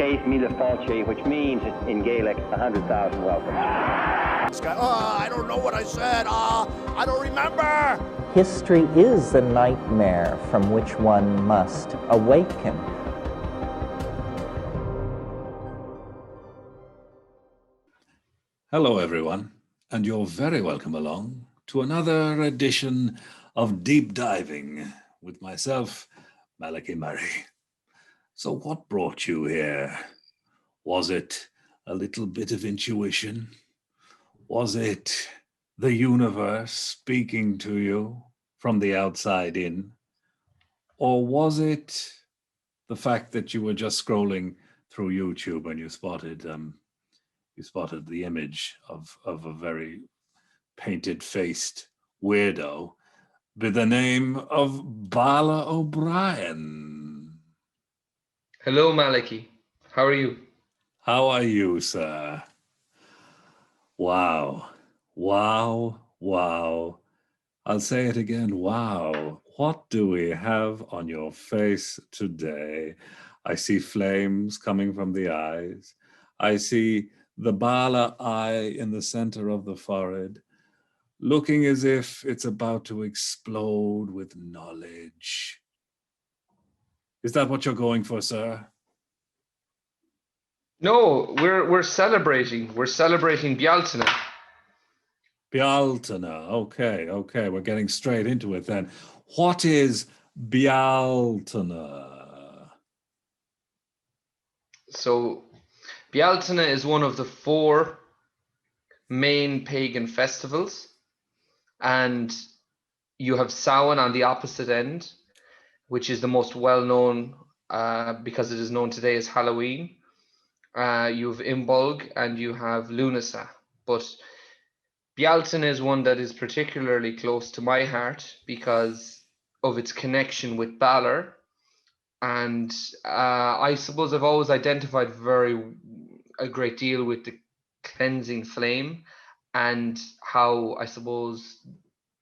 Faith Mille Fáilte, which means in Gaelic 100,000 welcomes. I don't know what I said. I don't remember. History is a nightmare from which one must awaken. Hello, everyone, and you're very welcome along to another edition of Deep Diving with myself, Malachy Murray. So what brought you here? Was it a little bit of intuition? Was it the universe speaking to you from the outside in? Or was it the fact that you were just scrolling through YouTube and you spotted the image of a very painted-faced weirdo with the name of Balor O'Brien? Hello, Malachy. How are you? How are you, sir? Wow. Wow. Wow. I'll say it again. Wow. What do we have on your face today? I see flames coming from the eyes. I see the Balor eye in the center of the forehead, looking as if it's about to explode with knowledge. Is that what you're going for, sir? No, we're celebrating. We're celebrating Bealtaine. Bealtaine. Okay. We're getting straight into it then. What is Bealtaine? So, Bealtaine is one of the 4 main pagan festivals, and you have Samhain on the opposite end, which is the most well-known because it is known today as Halloween. You have Imbolg and you have Lunasa, but Bealtaine is one that is particularly close to my heart because of its connection with Balor. And I suppose I've always identified a great deal with the cleansing flame and how I suppose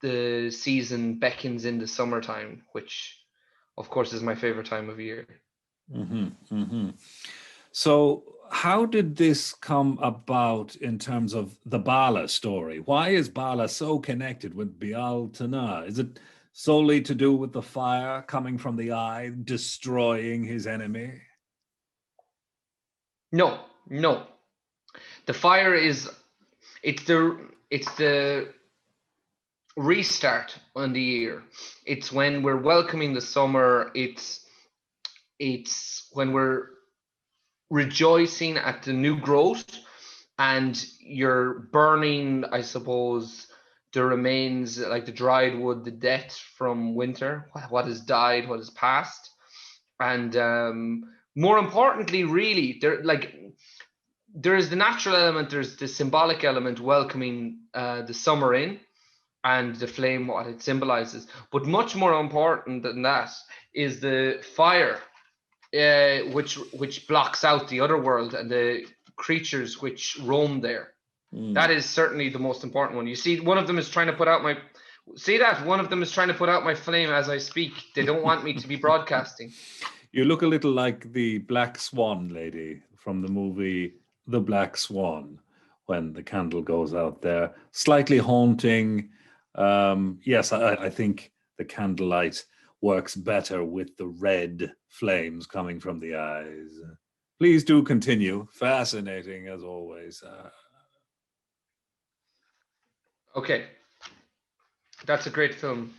the season beckons in the summertime, which of course is my favorite time of year. So how did this come about in terms of the Balor story? Why is Balor so connected with Bealtaine? Is it solely to do with the fire coming from the eye, destroying his enemy? No. The fire it's the restart on the year. It's when we're welcoming the summer. It's when we're rejoicing at the new growth, and you're burning, I suppose, the remains, like the dried wood, the death from winter, what has died, what has passed. And more importantly, really, there is the natural element, there's the symbolic element, welcoming the summer in, and the flame, what it symbolizes. But much more important than that is the fire, which blocks out the other world and the creatures which roam there. That is certainly the most important one. You see, one of them is trying to put out my flame as I speak. They don't want me to be broadcasting. You look a little like the Black Swan lady from the movie The Black Swan, when the candle goes out there. Slightly haunting. Yes, I think the candlelight works better with the red flames coming from the eyes. Please do continue. Fascinating as always. Okay. That's a great film.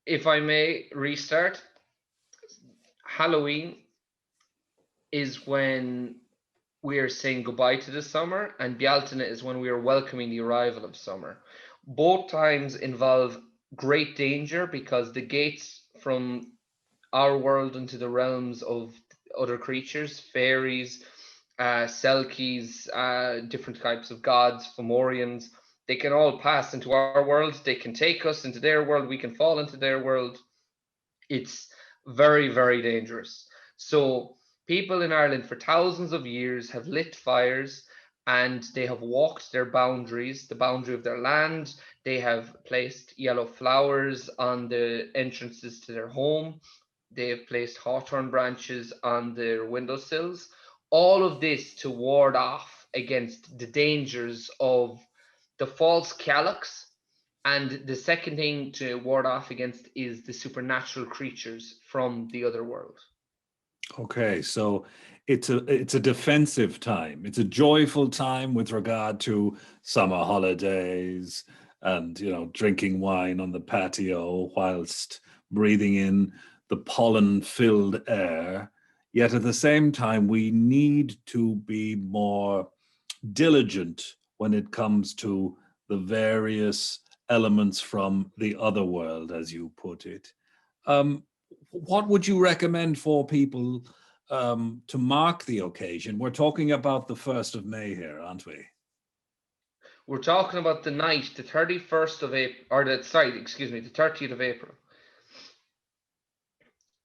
If I may restart, Halloween is when we are saying goodbye to the summer, and Bealtaine is when we are welcoming the arrival of summer. Both times involve great danger because the gates from our world into the realms of other creatures, fairies, selkies, different types of gods, Fomorians, they can all pass into our world. They can take us into their world. We can fall into their world. It's very, very dangerous. So people in Ireland for thousands of years have lit fires, and they have walked their boundaries, the boundary of their land. They have placed yellow flowers on the entrances to their home. They have placed hawthorn branches on their windowsills. All of this to ward off against the dangers of the false cailleachs. And the second thing to ward off against is the supernatural creatures from the other world. Okay, so it's a defensive time. It's a joyful time with regard to summer holidays and, you know, drinking wine on the patio whilst breathing in the pollen-filled air. Yet at the same time, we need to be more diligent when it comes to the various elements from the other world, as you put it. What would you recommend for people to mark the occasion? We're talking about the 1st of May here, aren't we? We're talking about the night, the 31st of April, or the 30th of April.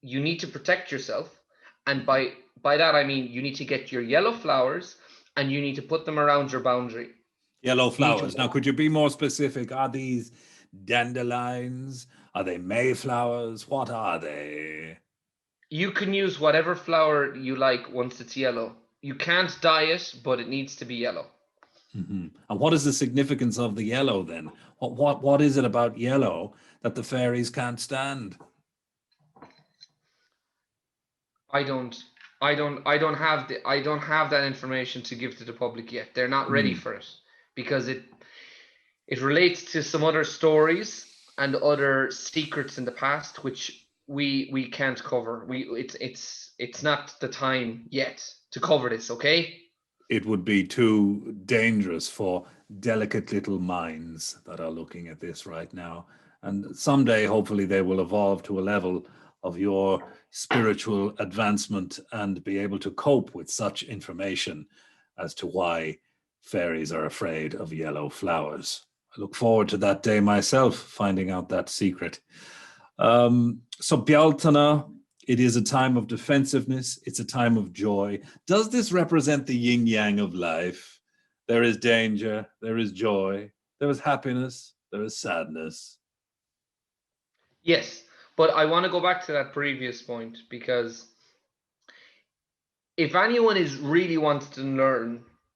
You need to protect yourself, and by that I mean you need to get your yellow flowers and you need to put them around your boundary. Yellow flowers. Now, could you be more specific? Are these dandelions? Are they mayflowers? What are they? You can use whatever flower you like once it's yellow. You can't dye it, but it needs to be yellow. Mm-hmm. And what is the significance of the yellow then? What is it about yellow that the fairies can't stand? I don't have that information to give to the public yet. They're not ready for it because it relates to some other stories and other secrets in the past which we can't cover. It's not the time yet to cover this, okay? It would be too dangerous for delicate little minds that are looking at this right now. And someday, hopefully, they will evolve to a level of your spiritual advancement and be able to cope with such information as to why fairies are afraid of yellow flowers. I look forward to that day myself, finding out that secret. So Bealtaine, it is a time of defensiveness. It's a time of joy. Does this represent the yin yang of life? There is danger, there is joy, there is happiness, there is sadness. Yes, but I want to go back to that previous point because if anyone is really wants to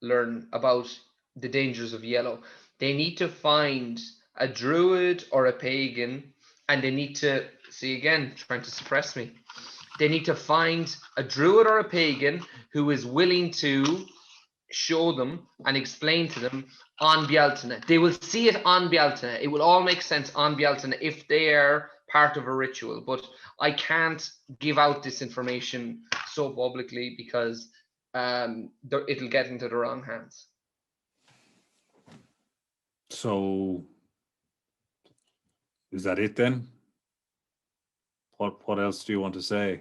learn about the dangers of yellow, they need to find a druid or a pagan, and they need to see again trying to suppress me. They need to find a druid or a pagan who is willing to show them and explain to them on Bealtaine. They will see it on Bealtaine. It will all make sense on Bealtaine if they are part of a ritual. But I can't give out this information so publicly because it'll get into the wrong hands. So is that it then? What else do you want to say?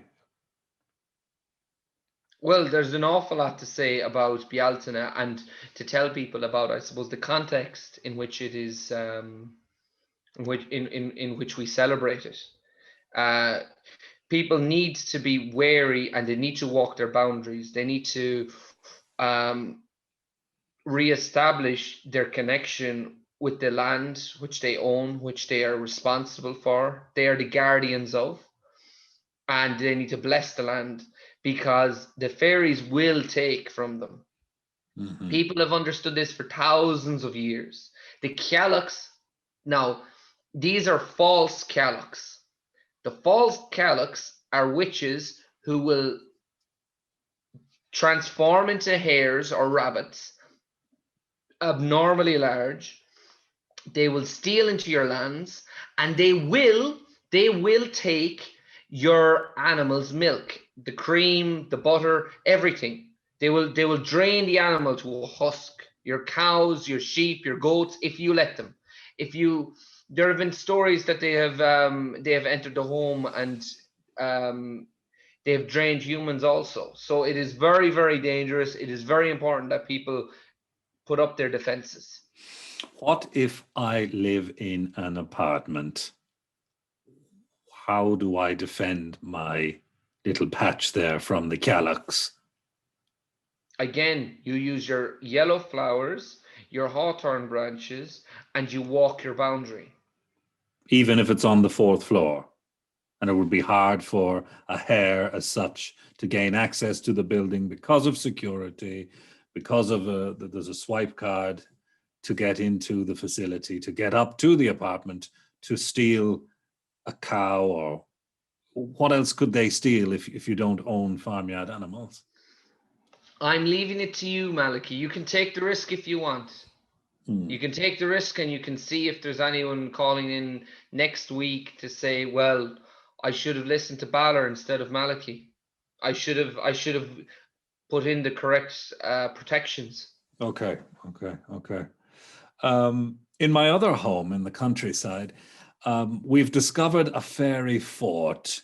Well, there's an awful lot to say about Bealtaine and to tell people about, I suppose, the context in which it is, in which we celebrate it. People need to be wary and they need to walk their boundaries. They need to reestablish their connection with the land which they own, which they are responsible for. They are the guardians of, and they need to bless the land because the fairies will take from them. Mm-hmm. People have understood this for thousands of years. The cailleachs, now, these are false cailleachs. The false cailleachs are witches who will transform into hares or rabbits, abnormally large. They will steal into your lands, and they will take your animal's milk, the cream, the butter, everything. They will drain the animal to a husk. Your cows, your sheep, your goats, if you let them. There have been stories that they have entered the home and they have drained humans also. So it is very, very dangerous. It is very important that people put up their defenses. What if I live in an apartment? How do I defend my little patch there from the cailleachs? Again, you use your yellow flowers, your hawthorn branches, and you walk your boundary. Even if it's on the 4th floor? and it would be hard for a hare as such to gain access to the building because of security, because of there's a swipe card to get into the facility, to get up to the apartment, to steal a cow, or what else could they steal if you don't own farmyard animals? I'm leaving it to you, Malachy. You can take the risk if you want. You can take the risk, and you can see if there's anyone calling in next week to say, well, I should have listened to Balor instead of Malachy. I should have put in the correct protections. Okay. In my other home in the countryside, we've discovered a fairy fort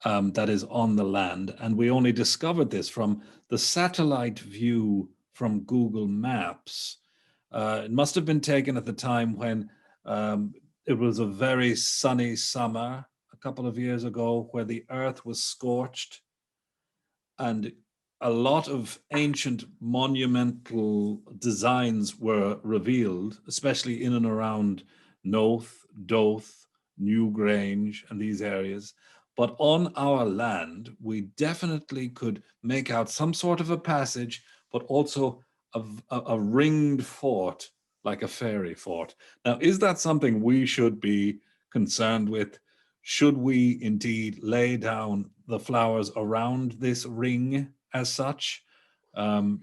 that is on the land, and we only discovered this from the satellite view from Google Maps. It must have been taken at the time when it was a very sunny summer a couple of years ago, where the earth was scorched and a lot of ancient monumental designs were revealed, especially in and around Noth, Doth, Newgrange, and these areas. But on our land, we definitely could make out some sort of a passage, but also a ringed fort, like a fairy fort. Now, is that something we should be concerned with? Should we indeed lay down the flowers around this ring as such?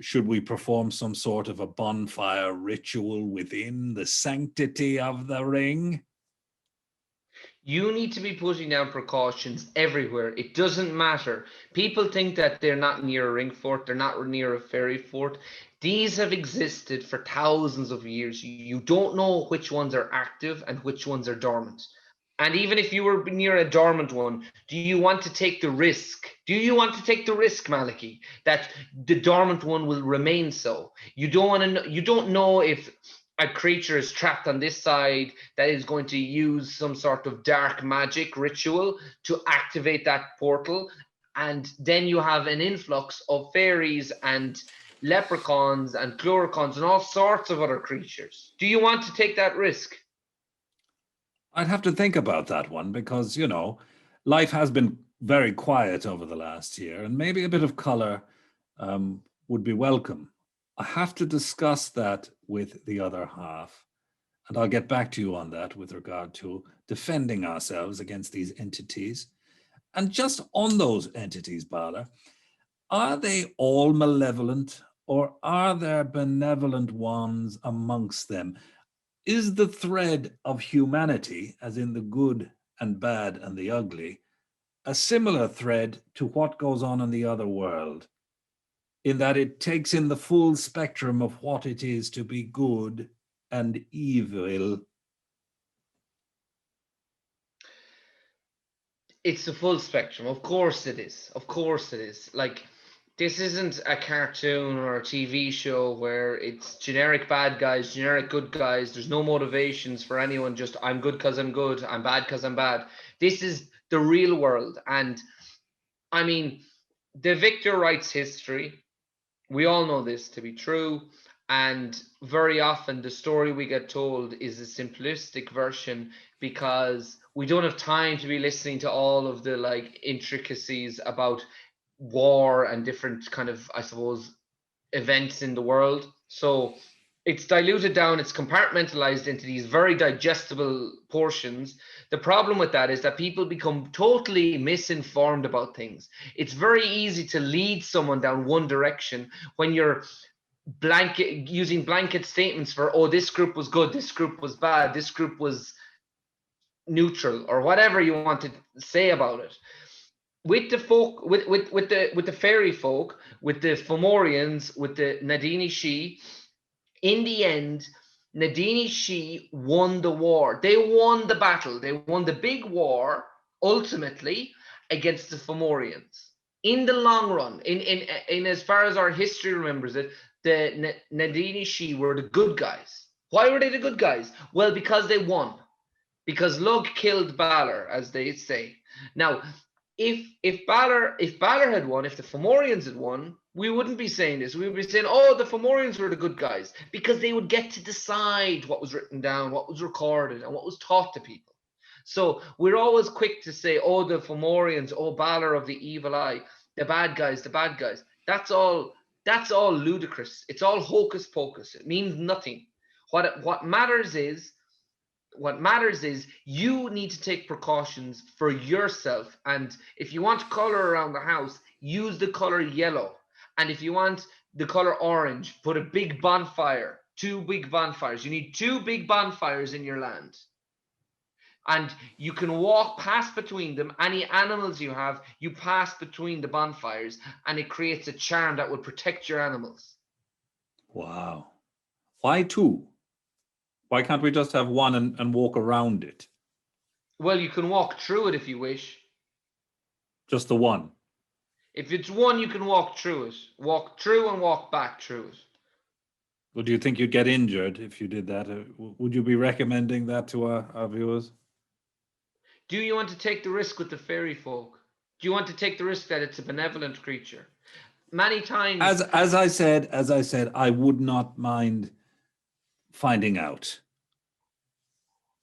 Should we perform some sort of a bonfire ritual within the sanctity of the ring? You need to be putting down precautions everywhere. It doesn't matter. People think that they're not near a ring fort, they're not near a fairy fort. These have existed for thousands of years. You don't know which ones are active and which ones are dormant. And even if you were near a dormant one, do you want to take the risk? Do you want to take the risk, Malachy, that the dormant one will remain so? You don't want to know, you don't know if a creature is trapped on this side that is going to use some sort of dark magic ritual to activate that portal. And then you have an influx of fairies and leprechauns and chloricons and all sorts of other creatures. Do you want to take that risk? I'd have to think about that one because, life has been very quiet over the last year, and maybe a bit of color would be welcome. I have to discuss that with the other half, and I'll get back to you on that with regard to defending ourselves against these entities. And just on those entities, Balor, are they all malevolent, or are there benevolent ones amongst them? Is the thread of humanity, as in the good and bad and the ugly, a similar thread to what goes on in the other world, in that it takes in the full spectrum of what it is to be good and evil? It's the full spectrum. Of course it is. Of course it is. Like, this isn't a cartoon or a TV show where it's generic bad guys, generic good guys. There's no motivations for anyone. Just, I'm good because I'm good. I'm bad because I'm bad. This is the real world. And I mean, the victor writes history. We all know this to be true. And very often the story we get told is a simplistic version because we don't have time to be listening to all of the intricacies about war and different kind of, I suppose, events in the world. So it's diluted down, it's compartmentalized into these very digestible portions. The problem with that is that people become totally misinformed about things. It's very easy to lead someone down one direction when you're using blanket statements for, oh, this group was good, this group was bad, this group was neutral, or whatever you want to say about it. With the folk, with the fairy folk, with the Fomorians, with the Nadini Shi, in the end, Nadini Shi won the war. They won the battle. They won the big war ultimately against the Fomorians. In the long run, in as far as our history remembers it, the Nadini Shi were the good guys. Why were they the good guys? Well, because they won. Because Lug killed Balor, as they say. Now, if Balor had won, if the Fomorians had won, we wouldn't be saying this. We would be saying, oh, the Fomorians were the good guys, because they would get to decide what was written down, what was recorded, and what was taught to people. So we're always quick to say, oh, the Fomorians, oh, Balor of the Evil Eye, the bad guys, the bad guys. That's all ludicrous. It's all hocus pocus. It means nothing. What matters is you need to take precautions for yourself. And if you want color around the house, use the color yellow. And if you want the color orange, put a big bonfire, 2 big bonfires. You need 2 big bonfires in your land. And you can walk past between them. Any animals you have, you pass between the bonfires, and it creates a charm that will protect your animals. Wow. Why 2? Why can't we just have 1 and walk around it? Well, you can walk through it if you wish. Just the 1? If it's 1, you can walk through it. Walk through and walk back through it. Well, do you think you'd get injured if you did that? Would you be recommending that to our viewers? Do you want to take the risk with the fairy folk? Do you want to take the risk that it's a benevolent creature? Many times... As I said, I would not mind finding out.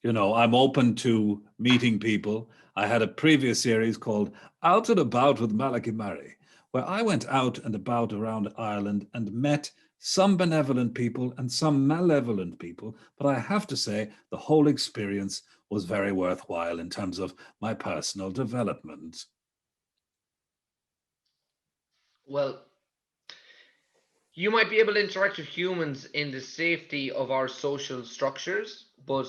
You know, I'm open to meeting people. I had a previous series called Out and About with Malachy Murray, where I went out and about around Ireland and met some benevolent people and some malevolent people. But I have to say, the whole experience was very worthwhile in terms of my personal development. Well, you might be able to interact with humans in the safety of our social structures, but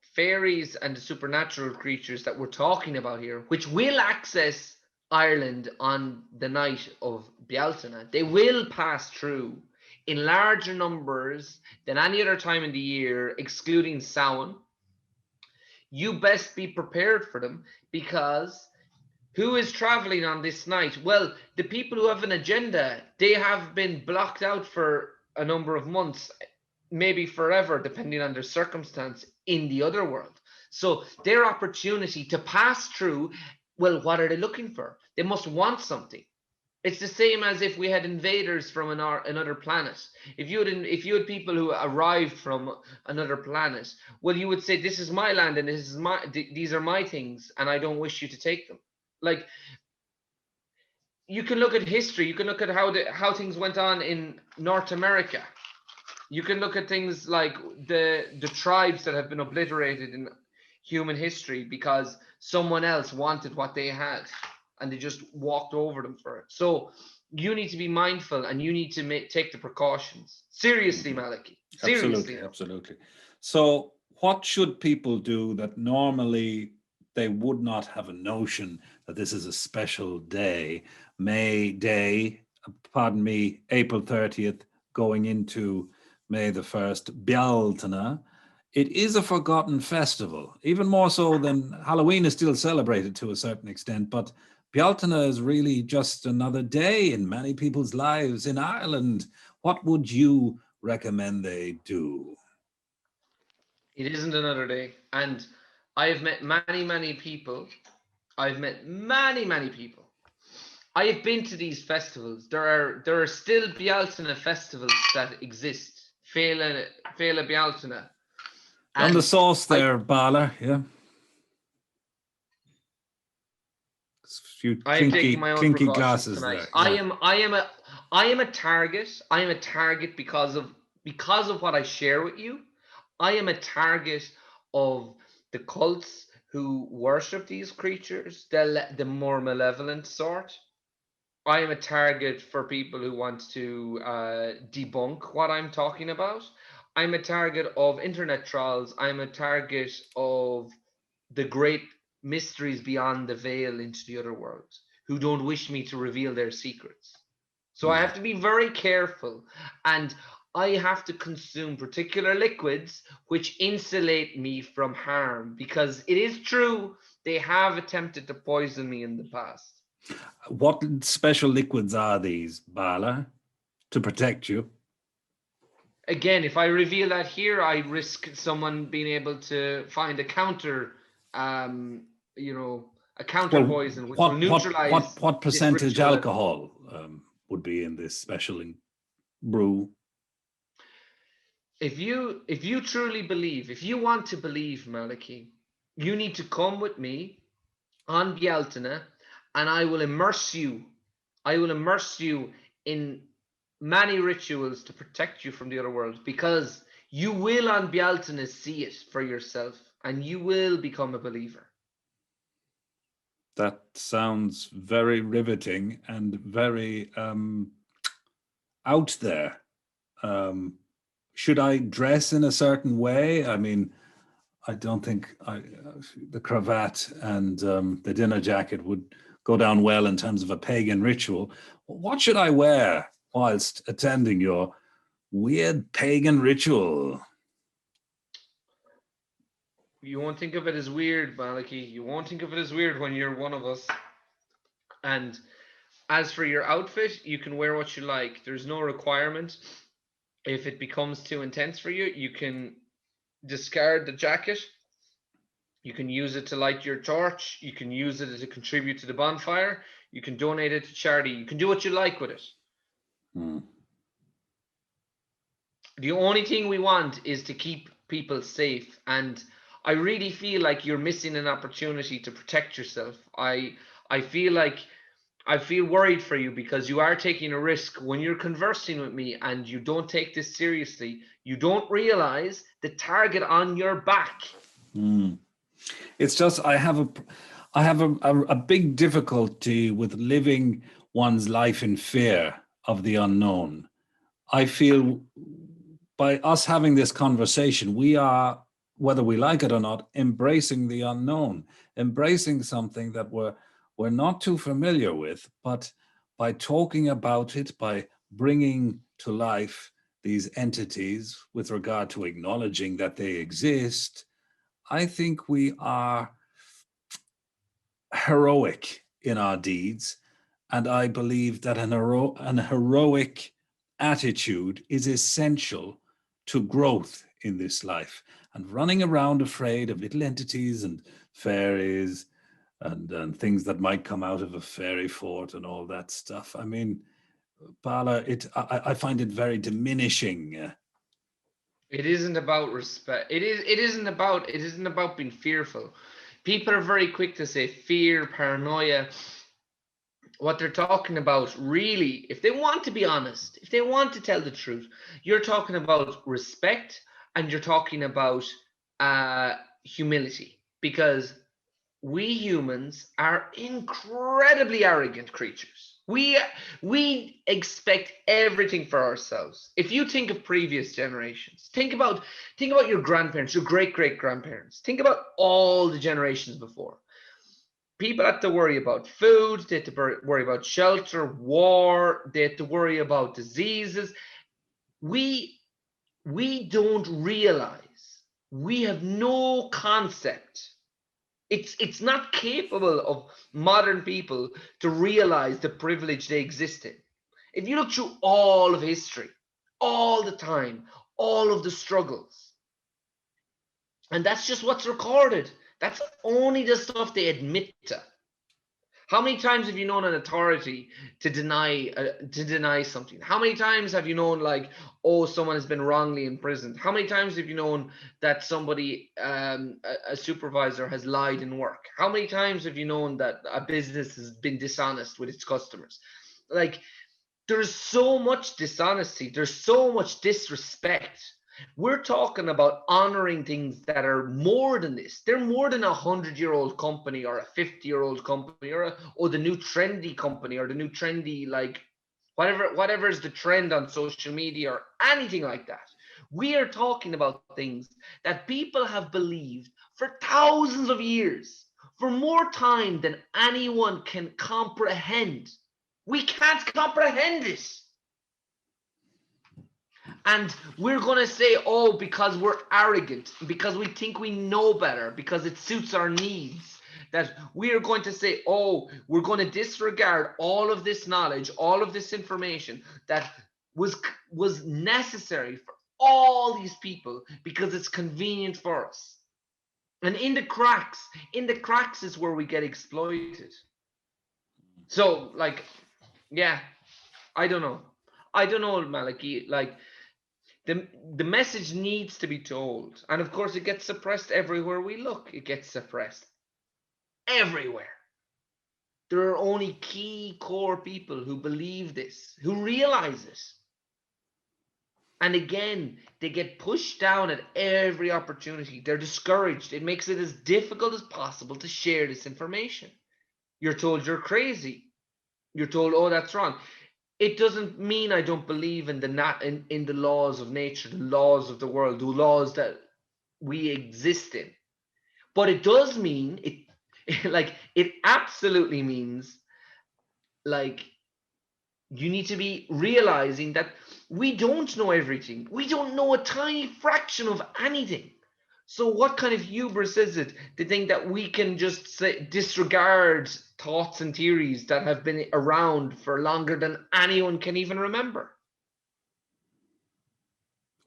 fairies and the supernatural creatures that we're talking about here, which will access Ireland on the night of Bealtaine, they will pass through in larger numbers than any other time in the year, excluding Samhain. You best be prepared for them, because who is traveling on this night? Well, the people who have an agenda, they have been blocked out for a number of months, maybe forever, depending on their circumstance in the other world. So their opportunity to pass through, well, what are they looking for? They must want something. It's the same as if we had invaders from another planet. If you had people who arrived from another planet, well, you would say, this is my land and these are my things, and I don't wish you to take them. Like, you can look at history. You can look at how things went on in North America. You can look at things like the tribes that have been obliterated in human history because someone else wanted what they had, and they just walked over them for it. So you need to be mindful, and you need to take the precautions. Seriously, Malachy. Seriously. Absolutely. So what should people do that normally they would not have a notion that this is a special day? April 30th, going into May the 1st, Bealtaine. It is a forgotten festival, even more so than Halloween is still celebrated to a certain extent, but Bealtaine is really just another day in many people's lives in Ireland. What would you recommend they do? It isn't another day. And I've met many people. I have been to these festivals. There are still Bealtaine festivals that exist. Féile Bealtaine. On the sauce there, Balor, yeah. I'm taking my own clinky precautions glasses tonight. there. Yeah. I am a target. I am a target because of what I share with you. I am a target of the cults who worship these creatures, the more malevolent sort. I am a target for people who want to debunk what I'm talking about. I'm a target of internet trolls. I'm a target of the great mysteries beyond the veil into the other world, who don't wish me to reveal their secrets. So I have to be very careful, and I have to consume particular liquids which insulate me from harm, because it is true they have attempted to poison me in the past. What special liquids are these, Balor, to protect you? Again, if I reveal that here, I risk someone being able to find a counter, a counter poison, which will neutralize. What percentage alcohol would be in this special brew? If you truly believe, if you want to believe, Malachy, you need to come with me on Bealtaine, and I will immerse you. I will immerse you in many rituals to protect you from the other world, because you will on Bealtaine see it for yourself, and you will become a believer. That sounds very riveting and very out there. Should I dress in a certain way? I mean, I don't think the cravat and the dinner jacket would go down well in terms of a pagan ritual. What should I wear whilst attending your weird pagan ritual? You won't think of it as weird, Malachy. You won't think of it as weird when you're one of us. And as for your outfit, you can wear what you like. There's no requirement. If it becomes too intense for you, you can discard the jacket. You can use it to light your torch. You can use it to contribute to the bonfire. You can donate it to charity. You can do what you like with it. The only thing we want is to keep people safe. And I really feel like you're missing an opportunity to protect yourself. I feel worried for you, because you are taking a risk when you're conversing with me, and you don't take this seriously. You don't realize the target on your back. It's just I have a big difficulty with living one's life in fear of the unknown. I feel by us having this conversation, we are, whether we like it or not, embracing the unknown, embracing something that we're not too familiar with, but by talking about it, by bringing to life these entities with regard to acknowledging that they exist, I think we are heroic in our deeds. And I believe that an heroic attitude is essential to growth in this life. And running around afraid of little entities and fairies and things that might come out of a fairy fort and all that stuff. I mean, Bala, I find it very diminishing. It isn't about respect. It isn't about being fearful. People are very quick to say fear, paranoia. What they're talking about, really, if they want to be honest, if they want to tell the truth, you're talking about respect, and you're talking about humility, because we humans are incredibly arrogant creatures. We expect everything for ourselves. If you think of previous generations, think about your grandparents, your great-great-grandparents. Think about all the generations before. People had to worry about food, they had to worry about shelter, war, they had to worry about diseases. We don't realize, we have no concept. It's not capable of modern people to realize the privilege they exist in. If you look through all of history, all the time, all of the struggles, and that's just what's recorded. That's only the stuff they admit to. How many times have you known an authority to deny something? How many times have you known, like, oh, someone has been wrongly imprisoned? How many times have you known that somebody, a supervisor, has lied in work? How many times have you known that a business has been dishonest with its customers? Like, there's so much dishonesty. There's so much disrespect. We're talking about honoring things that are more than this. They're more than 100-year-old company or a 50-year-old company or the new trendy company or the new trendy, like, whatever is the trend on social media or anything like that. We are talking about things that people have believed for thousands of years, for more time than anyone can comprehend. We can't comprehend it. And we're going to say, oh, because we're arrogant, because we think we know better, because it suits our needs, that we are going to say, oh, we're going to disregard all of this knowledge, all of this information that was necessary for all these people, because it's convenient for us. And in the cracks is where we get exploited. So, like, yeah, I don't know, Malachy. Like, the message needs to be told. And of course, it gets suppressed everywhere we look. It gets suppressed everywhere. There are only key core people who believe this, who realize it. And again, they get pushed down at every opportunity. They're discouraged. It makes it as difficult as possible to share this information. You're told you're crazy. You're told, oh, that's wrong. It doesn't mean I don't believe in the laws of nature, the laws of the world, the laws that we exist in. But it does mean it absolutely means like you need to be realizing that we don't know everything. We don't know a tiny fraction of anything. So what kind of hubris is it to think that we can just disregard thoughts and theories that have been around for longer than anyone can even remember?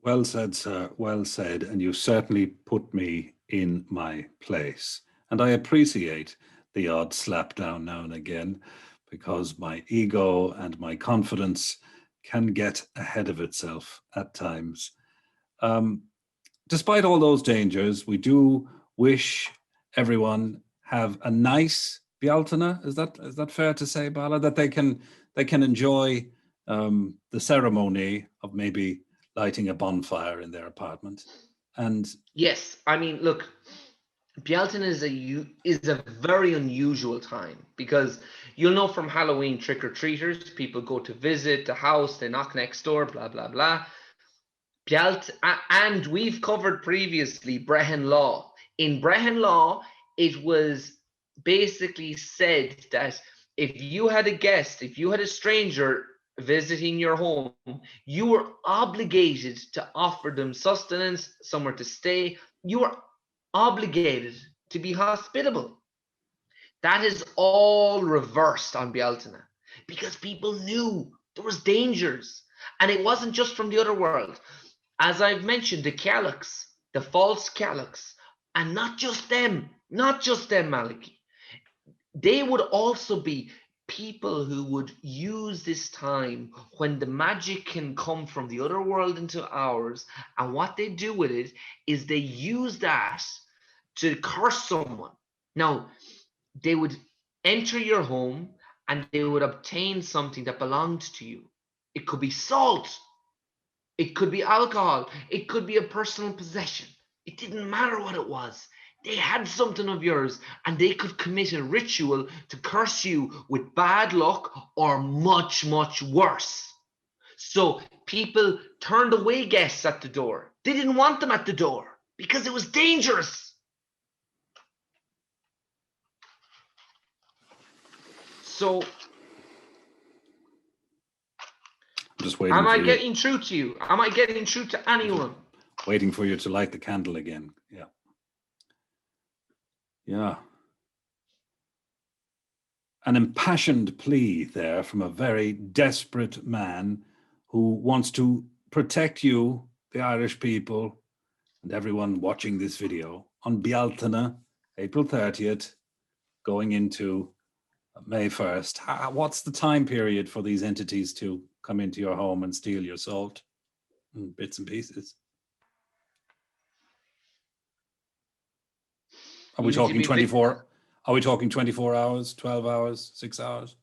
Well said, sir. Well said. And you certainly put me in my place. And I appreciate the odd slap down now and again, because my ego and my confidence can get ahead of itself at times. Despite all those dangers, we do wish everyone have a nice Bealtaine. Is that fair to say, Bala? That they can enjoy the ceremony of maybe lighting a bonfire in their apartment. And yes, I mean, look, Bealtaine is a very unusual time, because you'll know from Halloween trick-or-treaters, people go to visit the house, they knock next door, blah, blah, blah. And we've covered previously Brehon law. In Brehon law, it was basically said that if you had a guest, if you had a stranger visiting your home, you were obligated to offer them sustenance, somewhere to stay. You were obligated to be hospitable. That is all reversed on Bealtaine, because people knew there was dangers, and it wasn't just from the other world. As I've mentioned, the cailleachs, the false cailleachs, and not just them, Malachy. They would also be people who would use this time when the magic can come from the other world into ours, and what they do with it is they use that to curse someone. Now, they would enter your home and they would obtain something that belonged to you. It could be salt, it could be alcohol, it could be a personal possession. It didn't matter what it was. They had something of yours, and they could commit a ritual to curse you with bad luck or much, much worse. So people turned away guests at the door. They didn't want them at the door because it was dangerous. So I'm just waiting. Am I getting through to you? Am I getting through to anyone? Waiting for you to light the candle again. Yeah. Yeah. An impassioned plea there from a very desperate man who wants to protect you, the Irish people, and everyone watching this video on Bealtaine, April 30th, going into May 1st. What's the time period for these entities to come into your home and steal your salt in bits and pieces? Are we talking 24? Are we talking 24 hours, 12 hours, 6 hours?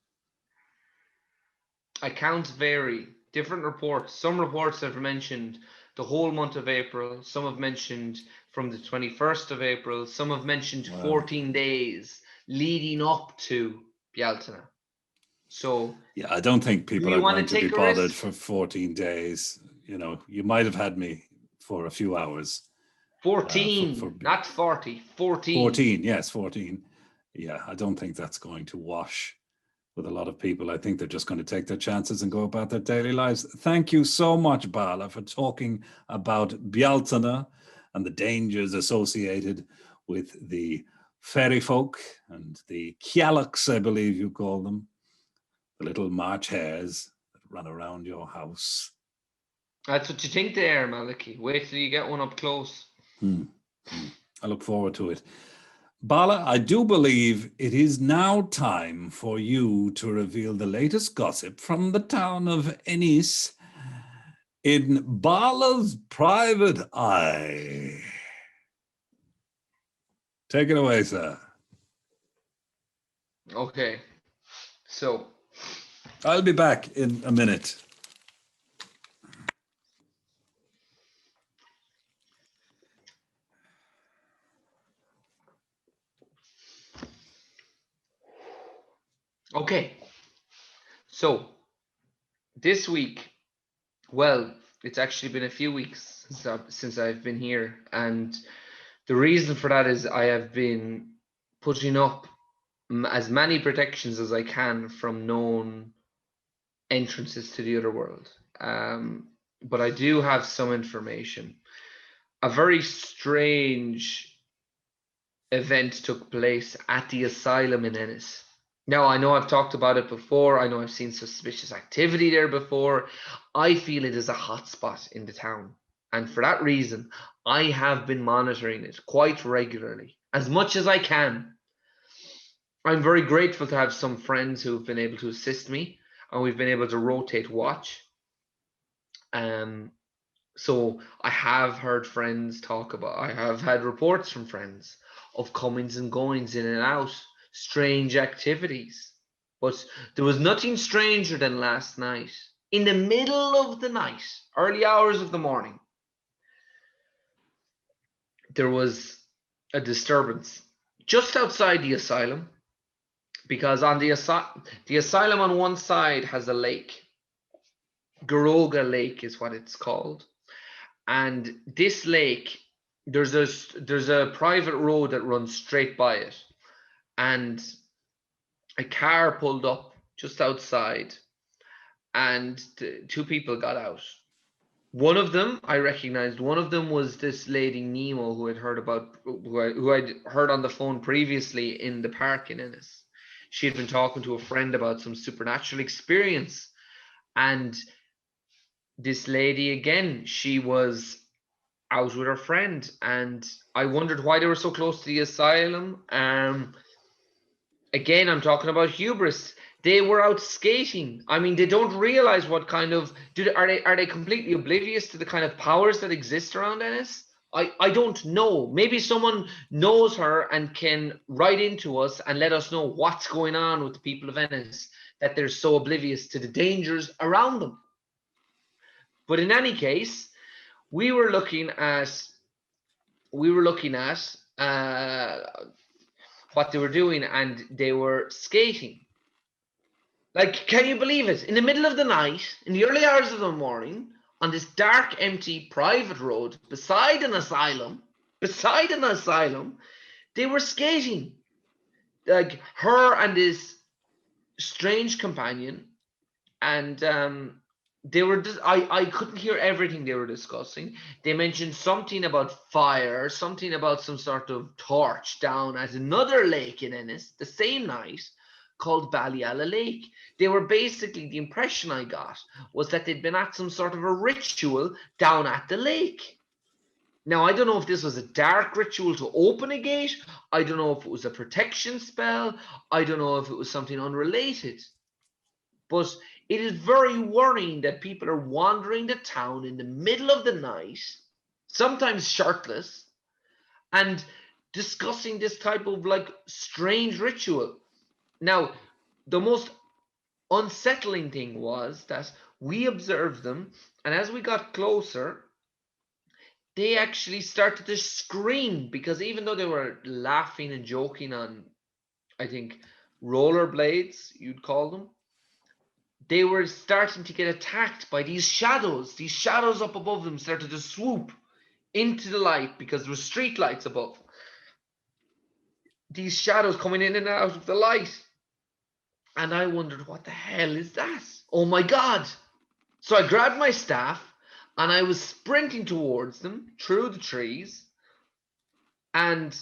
Accounts vary. Different reports. Some reports have mentioned the whole month of April. Some have mentioned from the 21st of April. Some have mentioned 14 days leading up to Bealtaine. So yeah, I don't think people are going to be bothered for 14 days. You know, you might have had me for a few hours. 14, not 40. 14. 14, yes, 14. Yeah, I don't think that's going to wash with a lot of people. I think they're just going to take their chances and go about their daily lives. Thank you so much, Bala, for talking about Bealtaine and the dangers associated with the fairy folk and the cailleachs, I believe you call them, the little March hares that run around your house. That's what you think they are, Malachy. Wait till you get one up close. I look forward to it. Bala, I do believe it is now time for you to reveal the latest gossip from the town of Ennis. In Balor's private eye. Take it away, sir. Okay. So, I'll be back in a minute. okay. So, this week, well, it's actually been a few weeks since I've been here. And the reason for that is I have been putting up as many protections as I can from known entrances to the other world. But I do have some information. A very strange event took place at the asylum in Ennis. Now, I know I've talked about it before. I know I've seen suspicious activity there before. I feel it is a hotspot in the town. And for that reason, I have been monitoring it quite regularly, as much as I can. I'm very grateful to have some friends who've been able to assist me, and we've been able to rotate watch. So I have heard friends talk about, I have had reports from friends of comings and goings in and out, strange activities. But there was nothing stranger than last night. In the middle of the night, early hours of the morning, there was a disturbance just outside the asylum, because on the asylum on one side has a lake. Garoga Lake is what it's called. And this lake, there's a private road that runs straight by it, and a car pulled up just outside, and two people got out. One of them I recognized. One of them was this lady Nemo who I'd heard on the phone previously in the park in Ennis. She had been talking to a friend about some supernatural experience, and this lady again, she was out with her friend, and I wondered why they were so close to the asylum. Again, I'm talking about hubris. They were out skating. I mean, they don't realize what kind of are they completely oblivious to the kind of powers that exist around Ennis? I don't know. Maybe someone knows her and can write into us and let us know what's going on with the people of Ennis, that they're so oblivious to the dangers around them. But in any case, we were looking at what they were doing, and they were skating. Like, can you believe it? In the middle of the night, in the early hours of the morning, on this dark, empty, private road beside an asylum, they were skating. Like, her and this strange companion, and they were just, I couldn't hear everything they were discussing. They mentioned something about fire, something about some sort of torch down at another lake in Ennis the same night, called Ballyalla Lake. They were basically, the impression I got was that they'd been at some sort of a ritual down at the lake. Now, I don't know if this was a dark ritual to open a gate. I don't know if it was a protection spell. I don't know if it was something unrelated. But it is very worrying that people are wandering the town in the middle of the night, sometimes shirtless, and discussing this type of like strange ritual. Now, the most unsettling thing was that we observed them, and as we got closer, they actually started to scream, because even though they were laughing and joking on, I think, rollerblades, you'd call them, they were starting to get attacked by these shadows. These shadows up above them started to swoop into the light, because there were street lights above. These shadows coming in and out of the light. And I wondered, what the hell is that? Oh my God. So I grabbed my staff and I was sprinting towards them through the trees. And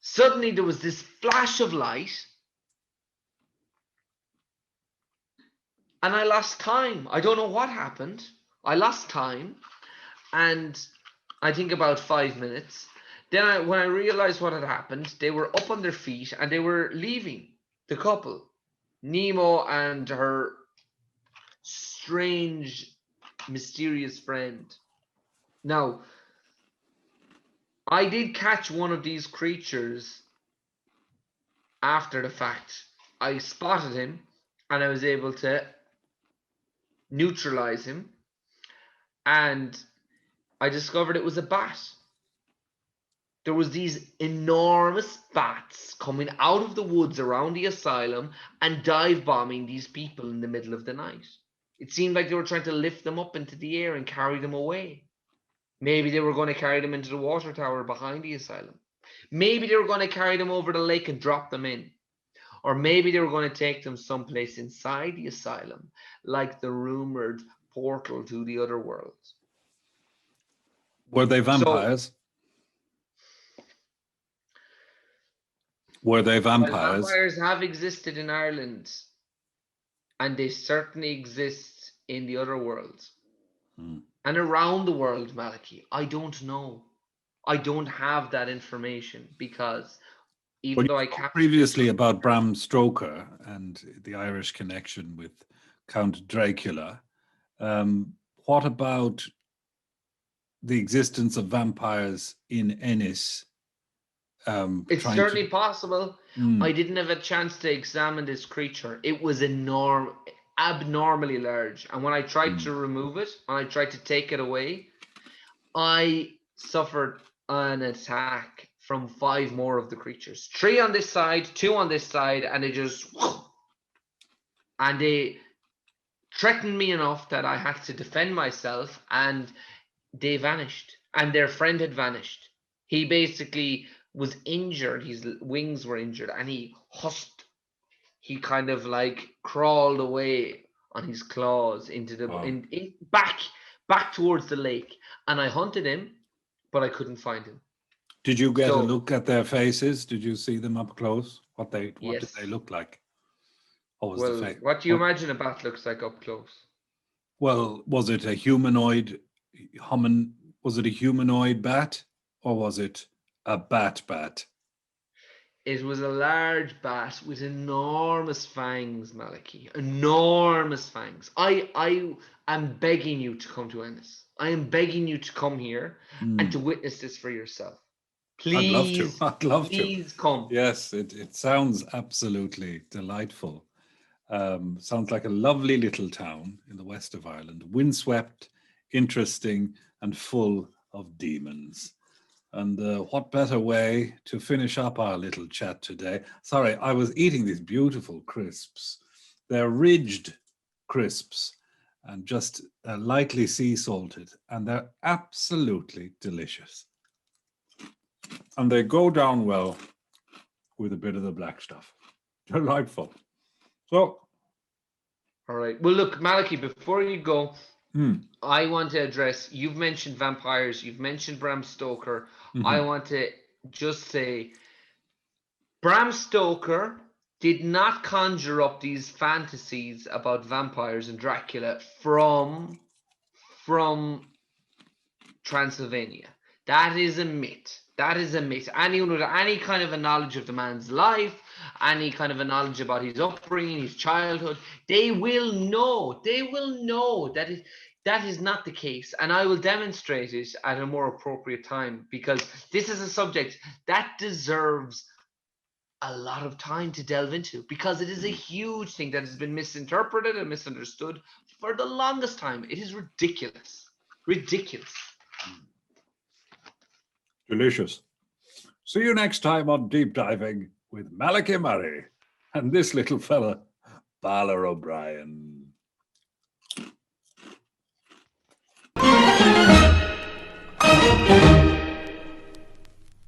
suddenly there was this flash of light. And I lost time. I don't know what happened. I lost time. And I think about 5 minutes. Then when I realized what had happened, they were up on their feet and they were leaving, the couple. Nemo and her strange mysterious friend. Now, I did catch one of these creatures after the fact. I spotted him and I was able to neutralize him, and I discovered it was a bat. There was these enormous bats coming out of the woods around the asylum and dive bombing these people in the middle of the night. It seemed like they were trying to lift them up into the air and carry them away. Maybe they were going to carry them into the water tower behind the asylum. Maybe they were going to carry them over the lake and drop them in. Or maybe they were going to take them someplace inside the asylum, like the rumored portal to the other world. Were they vampires? Were they vampires? Vampires have existed in Ireland, and they certainly exist in the other worlds. And around the world, Malachy, I don't know. I don't have that information because even though I captured previously about Bram Stoker and the Irish connection with Count Dracula, what about the existence of vampires in Ennis? It's certainly possible. I didn't have a chance to examine this creature. It was abnormally large. And when I tried to remove it, when I tried to take it away, I suffered an attack from 5 more of the creatures. 3 on this side, 2 on this side, and they threatened me enough that I had to defend myself, and they vanished. And their friend had vanished. He basically was injured. His wings were injured, and he kind of like crawled away on his claws into the back towards the lake. And I hunted him, but I couldn't find him. Did you get a look at their faces? Did you see them up close? What did Yes. they look like? What was the face? What do you imagine a bat looks like up close? Well, was it a humanoid was it a humanoid bat, or was it a bat? It was a large bat with enormous fangs, Malachy. Enormous fangs. I am begging you to come to Ennis. I am begging you to come here and to witness this for yourself. Please, I'd love to. Please come. Yes, it sounds absolutely delightful. Sounds like a lovely little town in the west of Ireland, windswept, interesting, and full of demons. And what better way to finish up our little chat today? Sorry, I was eating these beautiful crisps. They're ridged crisps and just lightly sea salted, and they're absolutely delicious. And they go down well with a bit of the black stuff. Delightful. So, all right. Well, look, Malachy, before you go, I want to address, you've mentioned vampires, you've mentioned Bram Stoker. I want to just say, Bram Stoker did not conjure up these fantasies about vampires and Dracula from Transylvania. That is a myth. That is a myth. Anyone with any kind of a knowledge of the man's life, any kind of a knowledge about his upbringing, his childhood, they will know that is not the case. And I will demonstrate it at a more appropriate time, because this is a subject that deserves a lot of time to delve into, because it is a huge thing that has been misinterpreted and misunderstood for the longest time. It is ridiculous. Ridiculous. Delicious. See you next time on Deep Diving with Malachy Murray and this little fella, Balor O'Brien.